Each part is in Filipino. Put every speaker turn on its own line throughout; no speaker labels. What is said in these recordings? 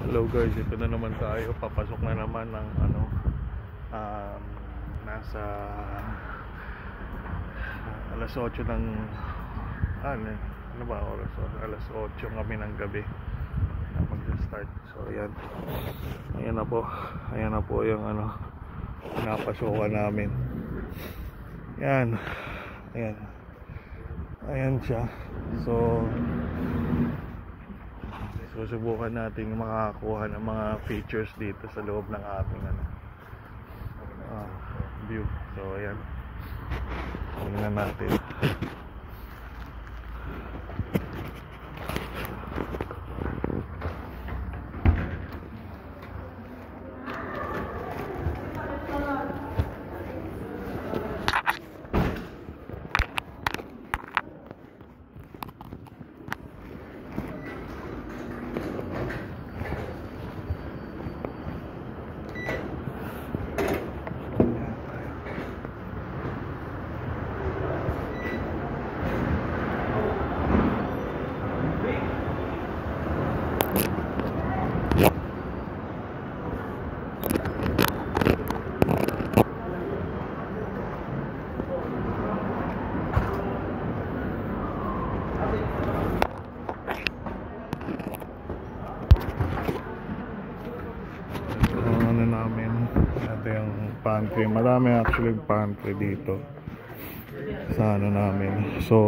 Hello guys, ito na naman tayo. Papasok na naman ng nasa alas 8 ng ano ba oras? Alas 8 kami ng gabi na mag-start. So ayan. Ayan na po yung napasokan namin. Ayan siya. So susubukan natin makakuha ng mga features dito sa loob ng ating view. So ayan, tingnan natin. Ito yung pantry. Marami actually pantry dito sa namin. So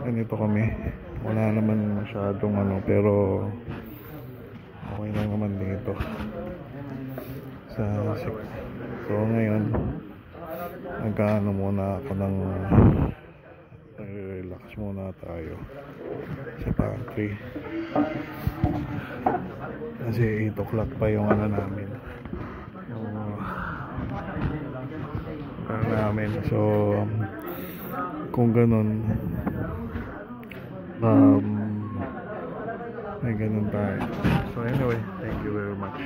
ganito kami. Wala naman masyadong pero okay lang naman dito so ngayon nagkaano muna ako ng relax muna tayo sa pantry kasi 8 o'clock pa yung namin so kung ganun may ganun tayo. So anyway, thank you very much.